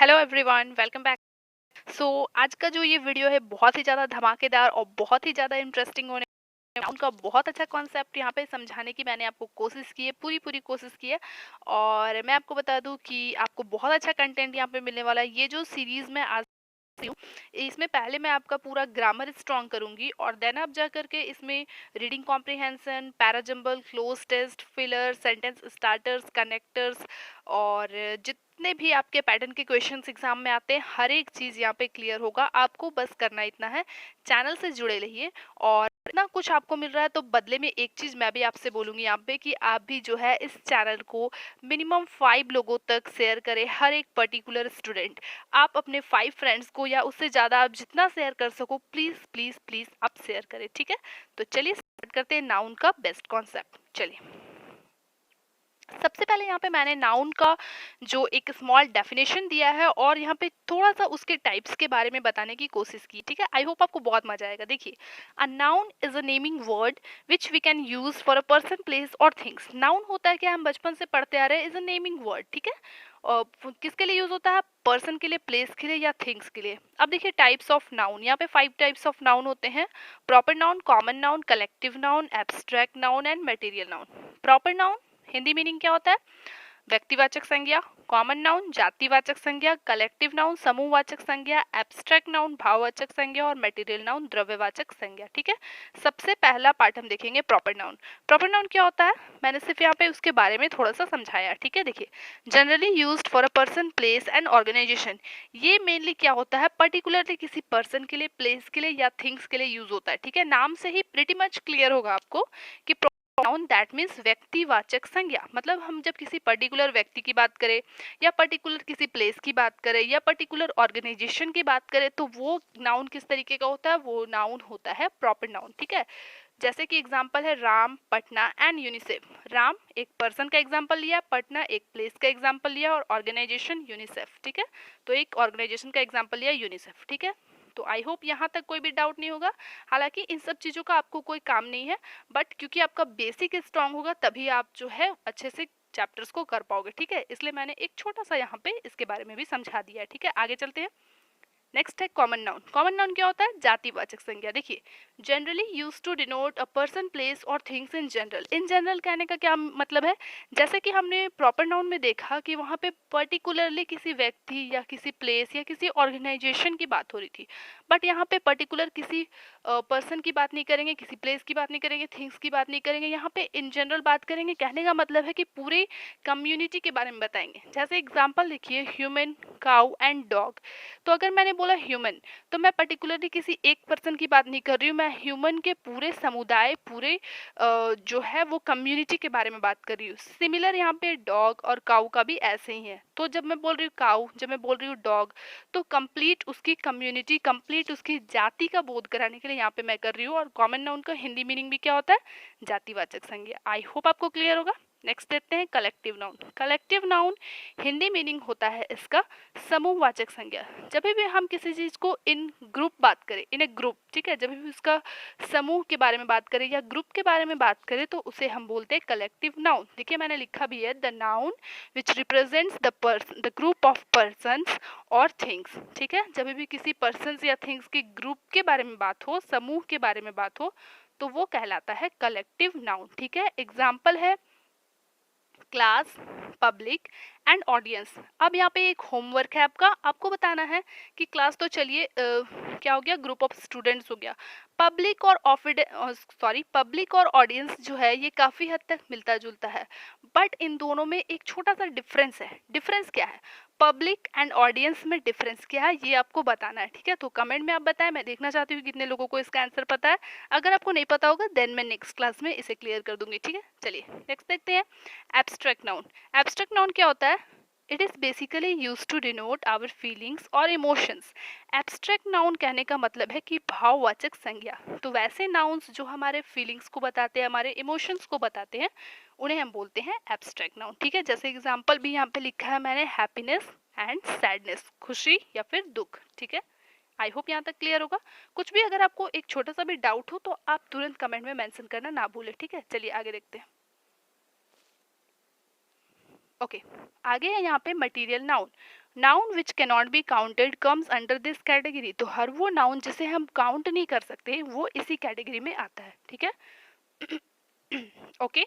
Hello everyone, welcome back. So आज का जो ये वीडियो है बहुत ही ज़्यादा धमाकेदार और बहुत ही ज़्यादा इंटरेस्टिंग होने उनका बहुत अच्छा कॉन्सेप्ट यहाँ पे समझाने की मैंने आपको कोशिश की है, पूरी कोशिश की है। और मैं आपको बता दूं कि आपको बहुत अच्छा कंटेंट यहाँ पे मिलने वाला है। ये जो सीरीज़ में आज हूँ, इसमें पहले मैं आपका पूरा ग्रामर स्ट्रॉन्ग करूंगी और देन आप जा करके इसमें reading comprehension, parajumble, cloze test, filler, sentence starters, connectors और जितने भी आपके पैटर्न के क्वेश्चंस एग्जाम में आते हैं हर एक चीज़ यहाँ पे क्लियर होगा। आपको बस करना इतना है, चैनल से जुड़े रहिए। और इतना कुछ आपको मिल रहा है तो बदले में एक चीज़ मैं भी आपसे बोलूँगी यहाँ पे कि आप भी जो है इस चैनल को मिनिमम 5 लोगों तक शेयर करें। हर एक पर्टिकुलर स्टूडेंट, आप अपने 5 फ्रेंड्स को या उससे ज़्यादा आप जितना शेयर कर सको प्लीज़ प्लीज़ प्लीज़ आप शेयर करें, ठीक है। तो चलिए स्टार्ट करते हैं नाउन का बेस्ट कॉन्सेप्ट। चलिए, सबसे पहले यहाँ पे मैंने नाउन का जो एक स्मॉल डेफिनेशन दिया है और यहाँ पे थोड़ा सा उसके टाइप्स के बारे में बताने की कोशिश की, ठीक है। आई होप आपको बहुत मजा आएगा। देखिए, a noun is a naming word which we can use for a person, place और थिंग्स। नाउन होता है कि हम बचपन से पढ़ते आ रहे हैं, इज अ नेमिंग वर्ड, ठीक है। और किसके लिए यूज होता है? पर्सन के लिए, प्लेस के लिए या थिंग्स के लिए। अब देखिए टाइप्स ऑफ नाउन, यहाँ पे 5 टाइप्स ऑफ नाउन होते हैं। Proper noun, common noun, collective noun, abstract noun and material noun. Proper noun Hindi meaning क्या होता है? व्यक्तिवाचक संज्ञा। कॉमन नाउन जातिवाचक संज्ञा, कलेक्टिव नाउन समूहवाचक संज्ञा, एब्स्ट्रैक्ट नाउन भाववाचक संज्ञा और मटेरियल नाउन द्रव्यवाचक संज्ञा, ठीक है। सबसे पहला पार्ट हम देखेंगे प्रॉपर नाउन। प्रॉपर नाउन क्या होता है मैंने सिर्फ यहाँ पे उसके बारे में थोड़ा सा समझाया, ठीक है। देखिए, generally used for a person, place and organisation. ये मेनली क्या होता है? पर्टिकुलरली किसी पर्सन के लिए, प्लेस के लिए या थिंग्स के लिए यूज होता है, ठीक है। नाम से ही प्रिटी मच क्लियर होगा आपको कि नाउन दैट मीन्स व्यक्तिवाचक संज्ञा। मतलब हम जब किसी पर्टिकुलर व्यक्ति की बात करें या पर्टिकुलर किसी प्लेस की बात करें या पर्टिकुलर ऑर्गेनाइजेशन की बात करें तो वो नाउन किस तरीके का होता है? वो नाउन होता है प्रॉपर नाउन, ठीक है। जैसे कि एग्जांपल है राम, पटना एंड यूनिसेफ। राम एक पर्सन का एग्जांपल लिया, पटना एक प्लेस का एग्जांपल लिया और ऑर्गेनाइजेशन यूनिसेफ, ठीक है। तो एक ऑर्गेनाइजेशन का एग्जांपल लिया यूनिसेफ, ठीक है। तो आई होप यहाँ तक कोई भी डाउट नहीं होगा। हालांकि इन सब चीज़ों का आपको कोई काम नहीं है, बट क्योंकि आपका बेसिक स्ट्रांग होगा तभी आप जो है अच्छे से चैप्टर्स को कर पाओगे, ठीक है। इसलिए मैंने एक छोटा सा यहाँ पे इसके बारे में भी समझा दिया है, ठीक है। आगे चलते हैं। नेक्स्ट है कॉमन नाउन। कॉमन नाउन क्या होता है? जातिवाचक संज्ञा। देखिए, generally use to denote a person, place और things in general. In general कहने का क्या मतलब है? जैसे कि हमने प्रॉपर नाउन में देखा कि वहाँ पे पर्टिकुलरली किसी व्यक्ति या किसी प्लेस या किसी ऑर्गेनाइजेशन की बात हो रही थी, बट यहाँ पे पर्टिकुलर किसी पर्सन की बात नहीं करेंगे, किसी प्लेस की बात नहीं करेंगे, थिंग्स की बात नहीं करेंगे, यहाँ पे इन जनरल बात करेंगे। कहने का मतलब है कि पूरे कम्युनिटी के बारे में बताएंगे। जैसे एग्जाम्पल देखिए, ह्यूमन, काउ एंड डॉग। तो अगर मैंने बोला ह्यूमन, तो मैं पर्टिकुलरली किसी एक पर्सन की बात नहीं कर रही हूँ, मैं ह्यूमन के पूरे समुदाय, पूरे जो है वो कम्युनिटी के बारे में बात कर रही हूँ। सिमिलर यहाँ पे डॉग और काऊ का भी ऐसे ही है। तो जब मैं बोल रही हूँ काऊ, जब मैं बोल रही हूँ डॉग, तो कंप्लीट उसकी कम्युनिटी, कंप्लीट उसकी जाति का बोध कराने के लिए यहाँ पे मैं कर रही हूँ। और कॉमन नाउन का हिंदी मीनिंग भी क्या होता है? जातिवाचक संज्ञा। आई होप आपको क्लियर होगा। नेक्स्ट देखते हैं collective noun. Collective noun Hindi meaning होता है इसका समूहवाचक संज्ञा। जब भी हम किसी चीज़ को इन ग्रुप बात करें, इन ए ग्रुप, ठीक है, जब भी उसका समूह के बारे में बात करें या ग्रुप के बारे में बात करें तो उसे हम बोलते हैं कलेक्टिव नाउन। देखिए मैंने लिखा भी है, the noun which represents the group of persons और थिंग्स, ठीक है। जब भी किसी पर्सन्स या थिंग्स के ग्रुप के बारे में बात हो, समूह के बारे में बात हो, तो वो कहलाता है कलेक्टिव नाउन, ठीक है। एग्जाम्पल है क्लास, पब्लिक एंड ऑडियंस। अब यहाँ पे एक होमवर्क है आपका, आपको बताना है कि क्लास तो चलिए क्या हो गया, ग्रुप ऑफ स्टूडेंट्स हो गया। पब्लिक और पब्लिक और ऑडियंस जो है ये काफ़ी हद तक मिलता जुलता है, बट इन दोनों में एक छोटा सा डिफरेंस है। डिफरेंस क्या है? पब्लिक एंड ऑडियंस में डिफरेंस क्या है ये आपको बताना है, ठीक है। तो कमेंट में आप बताएं, मैं देखना चाहती हूँ कितने लोगों को इसका आंसर पता है। अगर आपको नहीं पता होगा देन मैं नेक्स्ट क्लास में इसे क्लियर कर दूंगी, ठीक है। चलिए नेक्स्ट देखते हैं एब्स्ट्रैक्ट नाउन। एब्स्ट्रैक्ट नाउन क्या होता है? It is basically use to denote our feelings और इमोशंस। एब्स्ट्रैक्ट नाउन कहने का मतलब है कि भाववाचक संज्ञा। तो वैसे नाउन्स जो हमारे फीलिंग्स को बताते हैं, हमारे इमोशंस को बताते हैं, उन्हें हम बोलते हैं एब्स्ट्रैक्ट नाउन, ठीक है। जैसे एग्जाम्पल भी यहाँ पे लिखा है मैंने, हैप्पीनेस एंड सैडनेस, खुशी या फिर दुख, ठीक है। आई होप यहाँ तक क्लियर होगा। कुछ भी अगर आपको एक छोटा सा भी डाउट हो तो आप तुरंत कमेंट में मेंशन करना ना भूलें, ठीक है। चलिए आगे देखते हैं। ओके, आगे है यहाँ पे material noun. Noun which cannot be counted comes under this category. तो हर वो नाउन जिसे हम काउंट नहीं कर सकते वो इसी कैटेगरी में आता है, ठीक है। ओके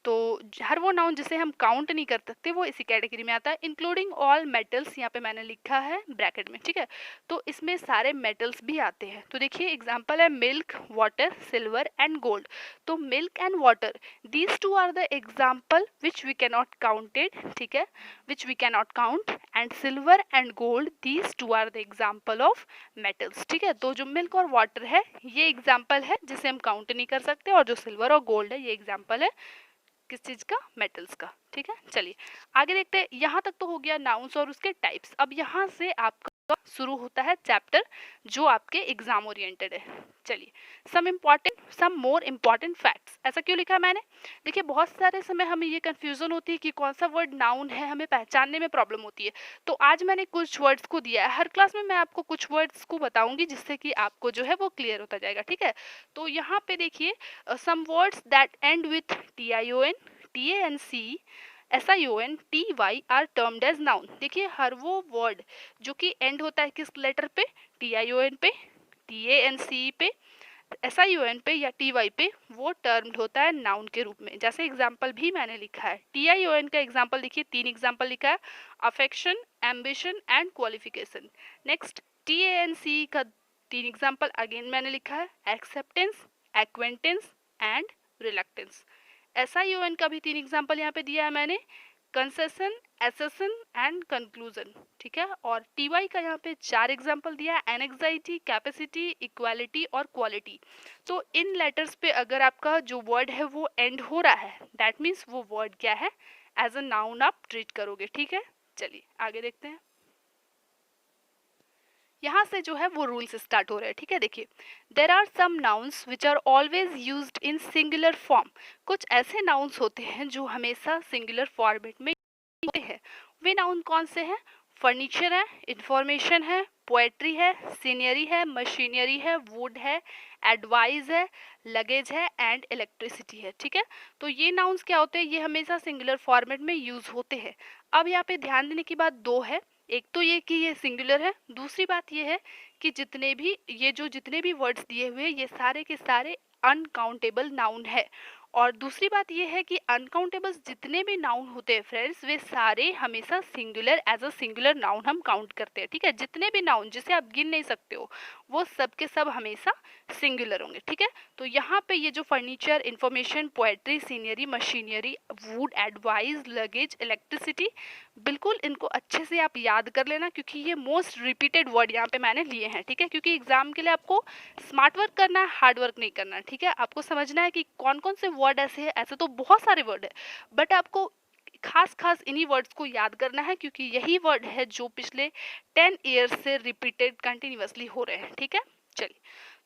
तो हर वो नाउन जिसे हम काउंट नहीं कर सकते वो इसी कैटेगरी में आता है, इंक्लूडिंग ऑल मेटल्स, यहाँ पे मैंने लिखा है ब्रैकेट में, ठीक है। तो इसमें सारे मेटल्स भी आते हैं। तो देखिए एग्जांपल है milk, water, silver and gold. तो milk and water, these two are the example which we cannot counted, ठीक है, which we cannot count, and silver and gold, these two are the example of metals, ठीक है। तो जो milk और water है ये एग्जाम्पल है जिसे हम काउंट नहीं कर सकते, और जो सिल्वर और गोल्ड है ये एग्जाम्पल है किस चीज का, मेटल्स का, ठीक है। चलिए आगे देखते हैं। यहाँ तक तो हो गया नाउन्स और उसके टाइप्स। अब यहाँ से आपका शुरू होता है चैप्टर जो आपके एग्जाम ओरिएंटेड है। चलिए सम मोर इम्पॉर्टेंट फैक्ट्स। ऐसा क्यों लिखा है मैंने, देखिए बहुत सारे समय हमें ये कंफ्यूजन होती है कि कौन सा वर्ड नाउन है, हमें पहचानने में प्रॉब्लम होती है। तो आज मैंने कुछ वर्ड्स को दिया है, हर क्लास में मैं आपको कुछ वर्ड्स को बताऊंगी जिससे कि आपको जो है वो क्लियर होता जाएगा, ठीक है। तो यहाँ पे देखिए some words that end with tion, tanc, sion, ty are termed as noun। देखिए हर वो वर्ड जो कि एंड होता है किस लेटर पे, tion पे, tanc पे, sion पे या ty पे, वो टर्म्ड होता है नाउन के रूप में। जैसे एग्जाम्पल भी मैंने लिखा है, tion का एग्जाम्पल देखिए, 3 एग्जाम्पल लिखा है, affection, ambition and qualification. Next tanc का 3 एग्जाम्पल अगेन मैंने लिखा है, acceptance, acquaintance and reluctance. sion का भी 3 एग्जाम्पल यहाँ पे दिया है मैंने, कंसेशन, एसेसन एंड कंक्लूजन, ठीक है। और टी का यहाँ पे 4 एग्जाम्पल दिया है, एनेक्साइटी, कैपेसिटी, इक्वालिटी और क्वालिटी। तो इन लेटर्स पे अगर आपका जो वर्ड है वो एंड हो रहा है, दैट मीन्स वो वर्ड क्या है, एज अ नाउन आप ट्रीट करोगे, ठीक है। चलिए आगे देखते हैं। यहाँ से जो है वो रूल्स स्टार्ट हो रहे हैं, ठीक है। देखिए there are some nouns which are always used in singular form. कुछ ऐसे नाउन्स होते हैं जो हमेशा सिंगुलर फॉर्मेट में होते हैं। वे नाउन कौन से हैं, फर्नीचर है, इंफॉर्मेशन है, पोएट्री है, सीनियरी है, मशीनरी है, वुड है, एडवाइस है, लगेज है एंड इलेक्ट्रिसिटी है, ठीक है। तो ये नाउन्स क्या होते हैं, ये हमेशा सिंगुलर फॉर्मेट में यूज होते हैं। अब यहाँ पे ध्यान देने की बात दो है, एक तो ये कि ये सिंगुलर है, दूसरी बात ये है कि जितने भी वर्ड्स दिए हुए ये सारे के सारे अनकाउंटेबल नाउन है। और दूसरी बात ये है कि अनकाउंटेबल जितने भी नाउन होते हैं फ्रेंड्स, वे सारे हमेशा singular, as a singular noun हम काउंट करते हैं, ठीक है। जितने भी नाउन जिसे आप गिन नहीं सकते हो वो सब के सब हमेशा सिंगुलर होंगे, ठीक है। तो यहाँ पे ये जो furniture, information, poetry, scenery, machinery, wood, advice, luggage, electricity, बिल्कुल इनको अच्छे से आप याद कर लेना, क्योंकि ये मोस्ट रिपीटेड वर्ड यहाँ पे मैंने लिए हैं, ठीक है। क्योंकि एग्जाम के लिए आपको स्मार्ट वर्क करना है, हार्ड वर्क नहीं करना है, ठीक है। आपको समझना है कि कौन कौन से वर्ड ऐसे हैं, ऐसे तो बहुत सारे वर्ड है, बट आपको खास इन्हीं वर्ड्स को याद करना है, क्योंकि यही वर्ड है जो पिछले 10 ईयर्स से रिपीटेड कंटिन्यूअसली हो रहे हैं, ठीक है। चलिए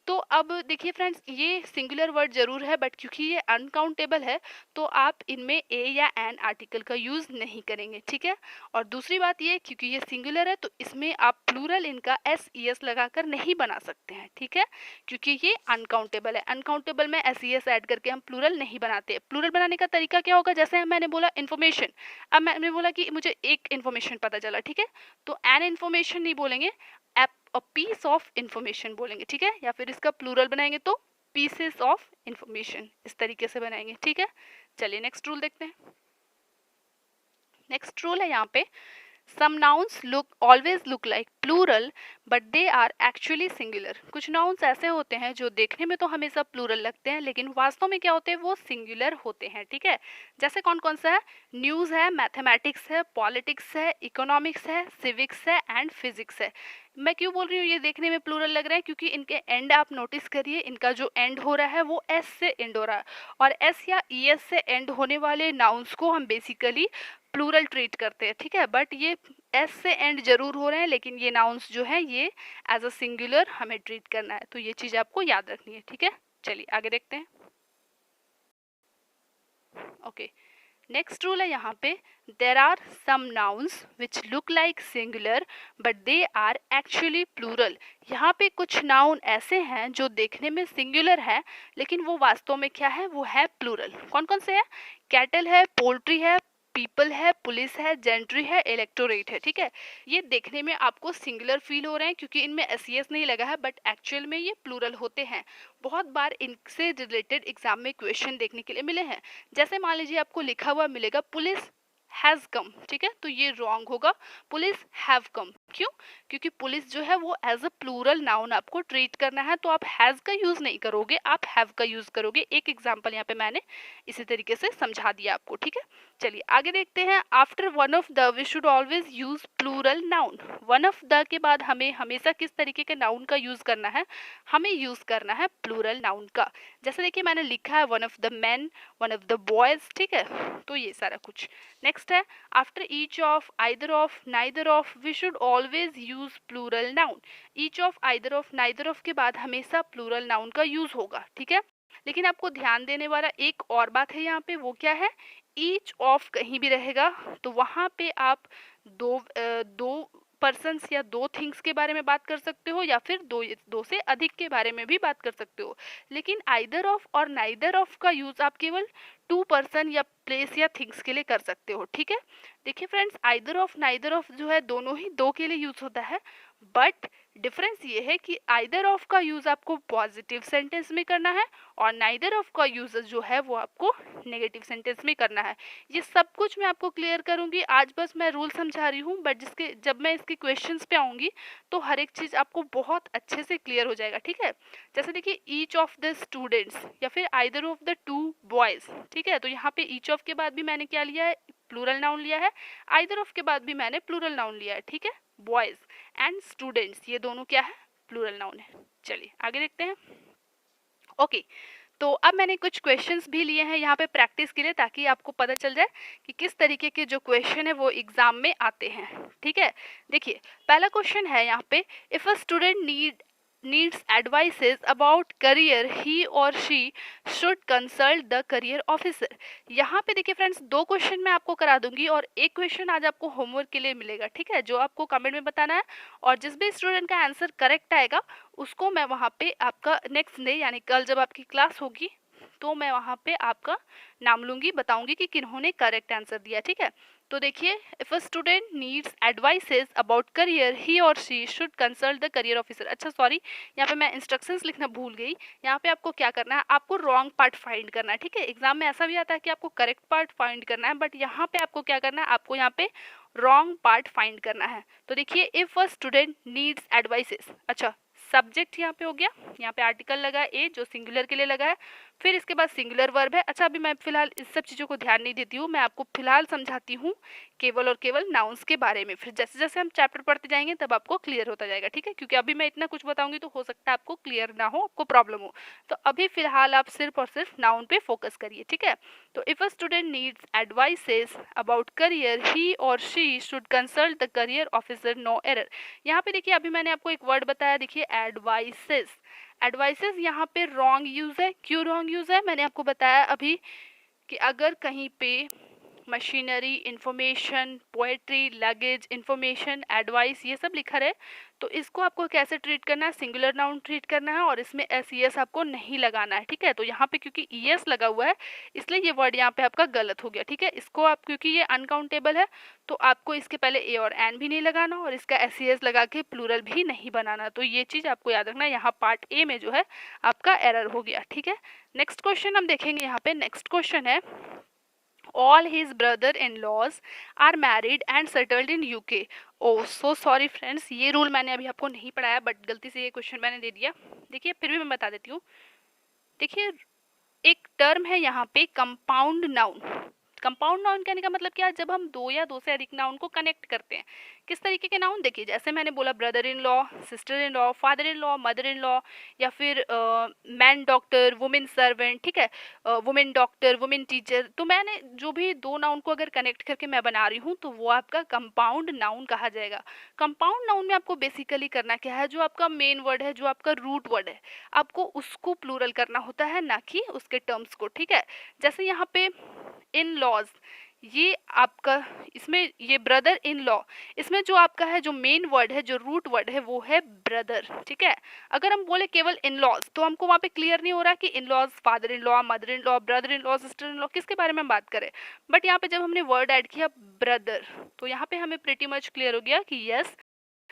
तो अब देखिए फ्रेंड्स, ये सिंगुलर वर्ड जरूर है, बट क्योंकि ये अनकाउंटेबल है तो आप इनमें ए या एन आर्टिकल का यूज नहीं करेंगे, ठीक है। और दूसरी बात ये, क्योंकि ये सिंगुलर है तो इसमें आप प्लूरल इनका एस ई एस लगाकर नहीं बना सकते हैं, ठीक है, क्योंकि ये अनकाउंटेबल है। अनकाउंटेबल में एस ई एस ऐड करके हम प्लूरल नहीं बनाते। प्लूरल बनाने का तरीका क्या होगा, जैसे मैंने बोला इन्फॉर्मेशन, अब मैंने बोला कि मुझे एक इन्फॉर्मेशन पता चला, ठीक है, तो एन इन्फॉर्मेशन नहीं बोलेंगे, अ पीस ऑफ इंफॉर्मेशन बोलेंगे, ठीक है। या फिर इसका प्लूरल बनाएंगे तो पीसेस ऑफ इंफॉर्मेशन, इस तरीके से बनाएंगे, ठीक है। चलिए नेक्स्ट रूल देखते हैं। नेक्स्ट रूल है यहाँ पे, some nouns always look like plural but they are actually singular। कुछ nouns ऐसे होते हैं जो देखने में तो हमेशा प्लूरल लगते हैं लेकिन वास्तव में क्या होते हैं, वो सिंगुलर होते हैं, ठीक है। जैसे कौन कौन सा है, न्यूज़ है, मैथमेटिक्स है, पॉलिटिक्स है, इकोनॉमिक्स है, सिविक्स है एंड फिजिक्स है। मैं क्यों बोल रही हूँ ये देखने में प्लूरल लग रहा है, क्योंकि इनके एंड आप नोटिस करिए, इनका जो एंड हो रहा है वो एस से एंड हो रहा है, और एस या ई एस से एंड होने वाले नाउन्स को हम बेसिकली प्लूरल ट्रीट करते हैं, ठीक है। बट ये एस से एंड जरूर हो रहे हैं लेकिन ये नाउन्स जो है ये एज अ सिंगुलर हमें ट्रीट करना है, तो ये चीज़ आपको याद रखनी है, ठीक है। चलिए आगे देखते हैं। ओके नेक्स्ट रूल है यहाँ पे, there are some nouns which look like singular but they are actually plural. यहाँ पे कुछ नाउन ऐसे हैं जो देखने में सिंगुलर है लेकिन वो वास्तव में क्या है, वो है प्लूरल। कौन कौन से है, कैटल है, पोल्ट्री है, पीपल है, पुलिस है, जेंट्री है, इलेक्टोरेट है, ठीक है। ये देखने में आपको सिंगुलर फील हो रहे हैं क्योंकि इनमें एस नहीं लगा है, बट एक्चुअल में ये प्लूरल होते हैं। बहुत बार इनसे रिलेटेड एग्जाम में क्वेश्चन देखने के लिए मिले हैं। जैसे मान लीजिए आपको लिखा हुआ मिलेगा पुलिस हैज़ कम, ठीक है, तो ये रॉन्ग होगा। पुलिस हैव कम, क्यों? क्योंकि पुलिस जो है वो एज अ प्लूरल नाउन आपको ट्रीट करना है, तो आप हैज़ का यूज़ नहीं करोगे, आप हैव का यूज़ करोगे। एक एग्जाम्पल यहाँ पे मैंने इसी तरीके से समझा दिया आपको, ठीक है। चलिए आगे देखते हैं। After one of the we should always use plural noun. One of the के बाद हमें हमेशा किस तरीके के नाउन का यूज करना है? हमें यूज करना है प्लूरल नाउन का। जैसे देखिए मैंने लिखा है one of the man, one of the boys, ठीक है, तो ये सारा कुछ। नेक्स्ट है after each of, either of, neither of, we should always use plural noun. Each of, either of, neither of के बाद हमेशा प्लूरल नाउन का यूज होगा, ठीक है। लेकिन आपको ध्यान देने वाला एक और बात है यहाँ पे, वो क्या है? ईच ऑफ कहीं भी रहेगा तो वहाँ पे आप दो पर्सन्स या दो थिंग्स के बारे में बात कर सकते हो, या फिर दो से अधिक के बारे में भी बात कर सकते हो। लेकिन आइदर ऑफ और नाइदर ऑफ का यूज आप केवल टू पर्सन या प्लेस या थिंग्स के लिए कर सकते हो, ठीक है। देखिए friends, either of neither of जो है दोनों ही दो के लिए यूज होता है, बट डिफरेंस ये है कि आइदर ऑफ का यूज आपको पॉजिटिव सेंटेंस में करना है और नाइदर ऑफ का यूज जो है वो आपको नेगेटिव सेंटेंस में करना है। ये सब कुछ मैं आपको क्लियर करूंगी आज, बस मैं रूल समझा रही हूँ, बट जब मैं इसके क्वेश्चंस पे आऊंगी तो हर एक चीज आपको बहुत अच्छे से क्लियर हो जाएगा, ठीक है। जैसे देखिए ईच ऑफ द स्टूडेंट्स या फिर either of the two boys, ठीक है, तो यहाँ पे ईच ऑफ के बाद भी मैंने क्या लिया है? प्लूरल नाउन लिया है। आइदर ऑफ के बाद भी मैंने प्लूरल नाउन लिया है, ठीक है। बॉयज एंड स्टूडेंट्स ये दोनों क्या है? प्लूरल नाउन है। चलिए आगे देखते हैं। ओके, तो अब मैंने कुछ क्वेश्चंस भी लिए हैं यहाँ पे प्रैक्टिस के लिए, ताकि आपको पता चल जाए कि किस तरीके के जो क्वेश्चन है वो एग्जाम में आते हैं, ठीक है। देखिए पहला क्वेश्चन है यहाँ पे, if a student needs advices about career, he or she should consult the career officer। यहाँ पे देखिए फ्रेंड्स, दो क्वेश्चन मैं आपको करा दूंगी और एक क्वेश्चन आज आपको होमवर्क के लिए मिलेगा, ठीक है, जो आपको कमेंट में बताना है। और जिस भी स्टूडेंट का आंसर करेक्ट आएगा उसको मैं वहाँ पे आपका नेक्स्ट डे यानी कल जब आपकी क्लास होगी तो मैं वहाँ पे आपका नाम लूंगी, बताऊंगी कि किन्होंने करेक्ट आंसर दिया, ठीक है। तो देखिए, if a student needs advices about career, he और she should consult the career officer. अच्छा सॉरी, यहाँ पे मैं इंस्ट्रक्शंस लिखना भूल गई। यहाँ पे आपको क्या करना है? आपको रॉन्ग पार्ट फाइंड करना है, ठीक है। एग्जाम में ऐसा भी आता है कि आपको करेक्ट पार्ट फाइंड करना है, बट यहाँ पे आपको क्या करना है? आपको यहाँ पे रॉन्ग पार्ट फाइंड करना है। तो देखिए, if a student needs advices, अच्छा सब्जेक्ट यहाँ पे हो गया, यहाँ पे आर्टिकल लगा है ए जो सिंगुलर के लिए लगा है, फिर इसके बाद सिंगुलर वर्ब है। अच्छा अभी मैं फिलहाल इस सब चीज़ों को ध्यान नहीं देती हूँ, मैं आपको फिलहाल समझाती हूँ केवल और केवल नाउन्स के बारे में। फिर जैसे जैसे हम चैप्टर पढ़ते जाएंगे तब आपको क्लियर होता जाएगा, ठीक है, क्योंकि अभी मैं इतना कुछ बताऊंगी तो हो सकता है आपको क्लियर ना हो, आपको प्रॉब्लम हो। तो अभी फिलहाल आप सिर्फ और सिर्फ नाउन पे फोकस करिए, ठीक है। तो if a student needs advices about career, he और she should consult the career officer, no error. यहाँ पे देखिए अभी मैंने आपको एक वर्ड बताया, देखिए एडवाइसेस। एडवाइसेस यहाँ पे रॉन्ग यूज है। क्यों रॉन्ग यूज है? मैंने आपको बताया अभी कि अगर कहीं पे machinery, information, poetry, luggage, information, advice ये सब लिखा रहे तो इसको आपको कैसे ट्रीट करना है? सिंगुलर नाउन ट्रीट करना है और इसमें एस ई एस आपको नहीं लगाना है, ठीक है। तो यहाँ पे क्योंकि ई एस लगा हुआ है इसलिए ये वर्ड यहाँ पे आपका गलत हो गया, ठीक है। इसको आप, क्योंकि ये अनकाउंटेबल है तो आपको इसके पहले ए और एन भी नहीं लगाना और इसका एस ई एस लगा के प्लूरल भी नहीं बनाना। तो ये चीज़ आपको याद रखना, यहाँ पार्ट ए में जो है आपका एरर हो गया, ठीक है। नेक्स्ट क्वेश्चन हम देखेंगे। यहाँ पे नेक्स्ट क्वेश्चन है, all his brother-in-laws are married and settled in UK। Oh so sorry friends, ये रूल मैंने अभी आपको नहीं पढ़ाया, बट गलती से ये क्वेश्चन मैंने दे दिया। देखिए फिर भी मैं बता देती हूँ। देखिए एक टर्म है यहाँ पे कंपाउंड नाउन। कंपाउंड नाउन कहने का मतलब क्या है? जब हम दो या दो से अधिक नाउन को कनेक्ट करते हैं। किस तरीके के नाउन? देखिए जैसे मैंने बोला brother in law, sister in law, father in law, mother in law, या फिर मैन डॉक्टर, वुमेन सर्वेंट, ठीक है, वुमेन डॉक्टर, वुमेन टीचर। तो मैंने जो भी दो नाउन को अगर कनेक्ट करके मैं बना रही हूँ तो वो आपका कंपाउंड नाउन कहा जाएगा। कंपाउंड नाउन में आपको बेसिकली करना क्या है? जो आपका मेन वर्ड है, जो आपका रूट वर्ड है, आपको उसको प्लूरल करना होता है, ना कि उसके टर्म्स को, ठीक है। जैसे यहाँ पे इन लॉज, ये आपका इसमें ये ब्रदर इन लॉ, इसमें जो आपका है जो मेन वर्ड है, जो रूट वर्ड है वो है ब्रदर, ठीक है। अगर हम बोले केवल इन लॉज तो हमको वहाँ पे क्लियर नहीं हो रहा कि in laws, father in law, mother in law, brother in law, sister in law, किसके बारे में हम बात करें। बट यहाँ पे जब हमने वर्ड ऐड किया ब्रदर, तो यहाँ पे हमें प्रीटी मच क्लियर हो गया कि yes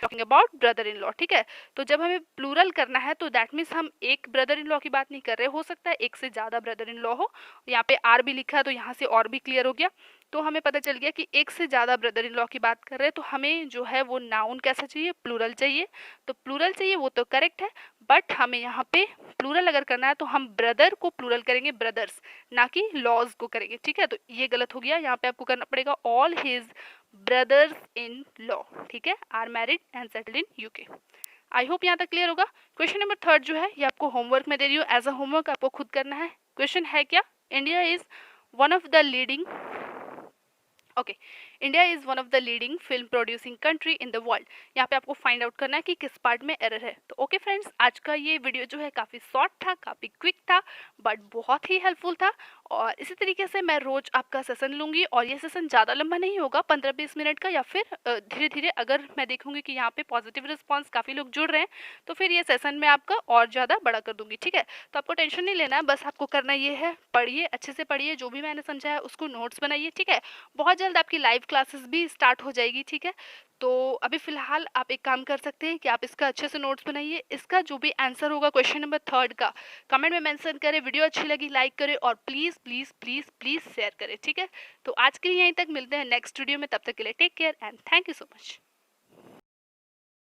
talking about brother in law, ठीक है। तो जब हमें प्लूरल करना है तो दैट मीन्स हम एक ब्रदर इन लॉ की बात नहीं कर रहे, हो सकता है एक से ज़्यादा ब्रदर इन लॉ हो। यहाँ पे आर भी लिखा है तो यहाँ से और भी क्लियर हो गया। तो हमें पता चल गया कि एक से ज़्यादा ब्रदर इन लॉ की बात कर रहे हैं, तो हमें जो है वो नाउन कैसा चाहिए, प्लूरल चाहिए। तो प्लूरल चाहिए वो तो करेक्ट है, बट हमें यहाँ पे प्लूरल अगर करना है तो हम ब्रदर को प्लूरल करेंगे ब्रदर्स, ना कि लॉज को करेंगे, ठीक है। तो ये गलत हो गया, यहाँ पे आपको करना पड़ेगा all his brothers in law, ठीक है, are married and settled in UK. I hope यहाँ तक क्लियर होगा। क्वेश्चन नंबर 3 जो है ये आपको होमवर्क में दे रही हूँ, एज अ होमवर्क आपको खुद करना है। क्वेश्चन है क्या, India is one of the leading okay, India is one of the leading film producing country in the world. यहाँ पे आपको फाइंड आउट करना है कि किस पार्ट में एरर है। तो ओके फ्रेंड्स, आज का ये वीडियो जो है काफ़ी शॉर्ट था, काफ़ी क्विक था, बट बहुत ही हेल्पफुल था। और इसी तरीके से मैं रोज़ आपका सेशन लूँगी, और ये सेशन ज़्यादा लंबा नहीं होगा, 15-20 मिनट का, या फिर धीरे धीरे अगर मैं देखूँगी कि यहाँ पे पॉजिटिव रिस्पॉन्स काफ़ी लोग जुड़ रहे हैं तो फिर ये सेशन मैं आपका और ज़्यादा बड़ा कर दूँगी, ठीक है। तो आपको टेंशन नहीं लेना है, बस आपको करना ये है, पढ़िए, अच्छे से पढ़िए, जो भी मैंने समझाया उसको नोट्स बनाइए, ठीक है। बहुत जल्द आपकी लाइव क्लासेस भी स्टार्ट हो जाएगी, ठीक है। तो अभी फ़िलहाल आप एक काम कर सकते हैं कि आप इसका अच्छे से नोट्स बनाइए, इसका जो भी आंसर होगा क्वेश्चन नंबर 3 का कमेंट में मेंशन करें, वीडियो अच्छी लगी लाइक करें, और please please please please share करें, ठीक है। तो आज के लिए यहीं तक, मिलते हैं नेक्स्ट वीडियो में, तब तक के लिए take care and thank you so much.